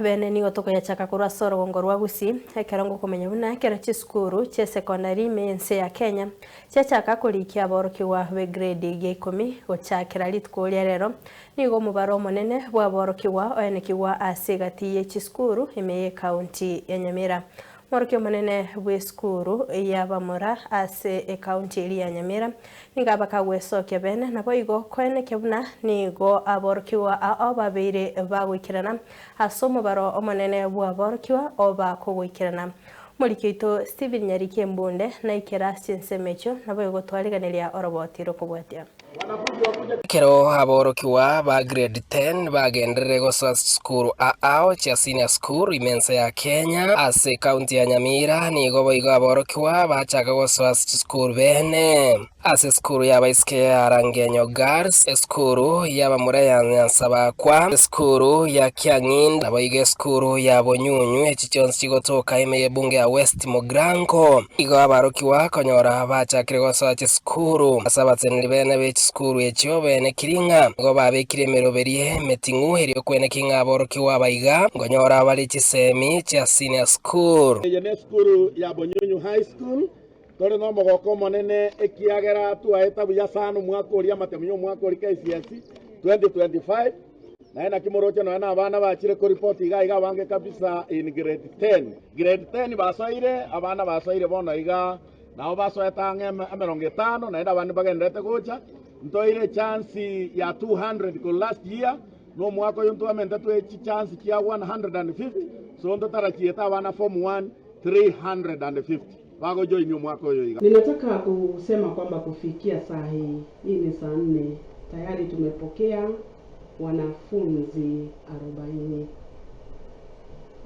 bene nigo tokoyachaka kurwa sorogongo rwa Gusii ekerongo kumenya buna kera chisukuru che secondary mense ya Kenya chachaka kurikia aborokiwa be grade ya 10 gochakira litkuria rero nigo mubaro monene bwa aborokiwa oyenekiwa asigati ye chisukuru emeye county ya Nyamira. Morokio manene bw'eskuru yabamura ase county ya Nyamira ningaba kagwesoke bene nabo igo kwene kebuna nigo aborokiwa ababire bagwikirana asomo baro omanene bwa aborokiwa oba kugwikirana murikito Steven Nyariki Mbunde na ikera sinsemecho nabo igo twariganiria orobotiro kubwatia kero aborokiwa ba grade 10 bagendere gosa skuru ao cha senior school imensa ya Kenya ase county ya Nyamira nigo boigo aborokiwa bachaka gosa skuru bene ase skuru yaba iske arangenyo girls skuru yaba mureya nyansaba kwa skuru ya Kiang'inda boigo skuru ya Bonyunyu echichonsi chigotoka emeye bunge ya West Mogrango igo aborokiwa konyora bachakire gosa skuru asabatseniri bene be skuru echo bene kiringa ngo babekire meroberie metingu herio kwene kinga aborokiwa baiga ngonyora bali chisemi cha senior school yene skuru ya Bonyunyu high school tore no mogoko monene ekiagera tuaeta buya sano mwaka oria matemunyo mwaka ori KCSE 2025 na ena kimorocho na abana bachire ko report iga bange kabisa in grade 10 basoire abana basoire bona iga nao basoeta ngeme 50 na enda bandi bagendete gocha ntoire chance ya 200 ko last year no mwaka yo ntuamente tu chance kia 150 so ndo tarakieta abana form 1 350 bago join mwaka yo iga. Ninataka kusema kwamba kufikia saa hii ni saa 4 tayari tumepokea wanafunzi 40.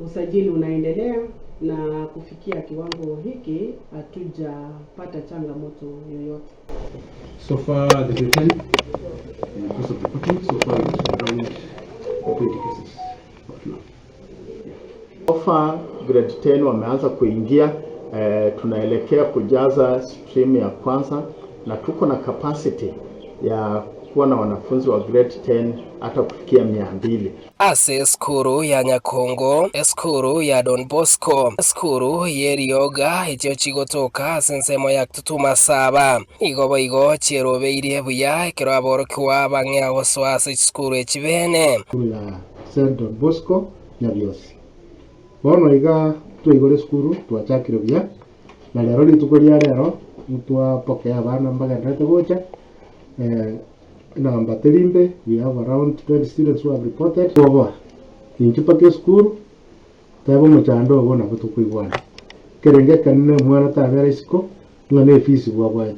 Usajili unaendelea na kufikia kiwango hiki hatujapata changamoto yoyote. So far the detain in the course of reporting so far is around 20 cases of now. So far grade 10 wameanza kuingia tunaelekea kujaza stream ya kwanza na tuko na capacity ya kuwa na wanafunzi wa grade 10 hata kufikia 200. Ase skuru ya Nyakongo, skuru ya Don Bosco, skuru yerioga icho chigotoka sensemo ya tutuma saba. Igo boigo cherobeire buya kero aborokiwa bange agoswa ase skuru echibene. Skuru ya St. Don Bosco Nyabiosi. Bono iga tuigore skuru twachakire buya. Na lero litukoria lero twapokea abana mbagendete gocha. Number 3, we have around 20 students who have reported. Over in Chipake school, tabo mchando go na kutukuigwana. Kerenge kanne mwana tabera isko, ngane fees bwabwade.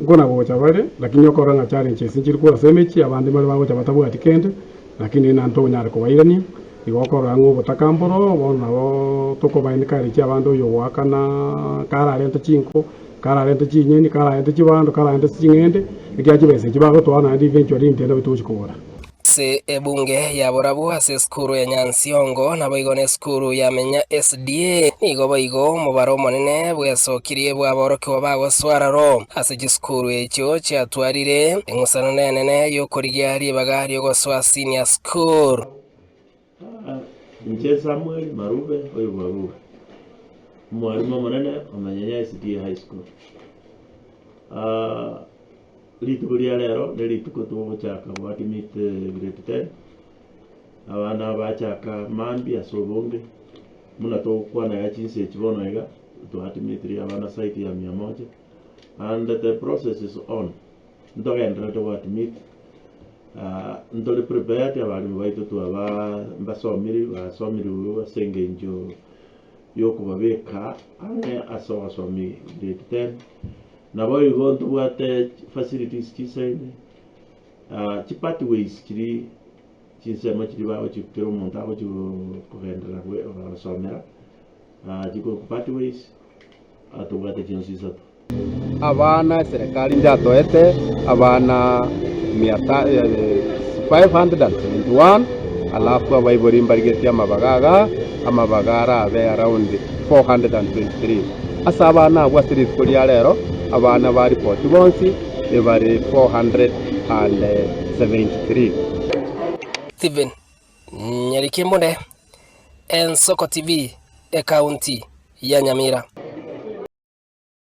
Ngona go chabare, lakini yokora na challenge sinchirikuwa semechi abandi bali bago chabatabu atikende, lakini nanto nyare ko bairani. Igokora ngo botakamboro bona bo toko baindikari chi abando yo wakana kara lenta chinko. Kara lente chinyeni kara lente chibando kara lente chingende ikiachi bese chibago twana ndi eventually intenda bituchikora se ebunge ya borabu ase skuru ya Nyansiongo na boigone skuru ya Menya SDA nigo boigo mubaro monene bwesokirie bwa borokiwa bago swararo ase chiskuru echo cyatwarire engusano nene yo korigyari bagari yo goswa senior school Nje Samuel Marube oyo Marube mwalimu monene omanyanya SDA high school litukuria lero nelituko tugochaka bwati meet grade 10 abana bachaka mambi asobonge muna tokwana ya chinse chibono iga tuati meet abana site ya 100 and the process is on ndogendera to what meet ndole prepare abalimu baitu tuaba basomiri basenge njo yoko babeka ane asomi grade 10 na boy go to what facilities chisaine pathways chiri chinsema chiri bawo chikero monta ko kugendera we basomera chiko pathways atugate chinsisa abana serikali njatoete abana 571 alafu abaibori mbarigeti amabagara abe around 423 asa abana abwasiri skuli ya lero abana bari 40 bonsi bari 473. Steven Nyerikimbunde, Ensoko TV, e kaunti ya Nyamira.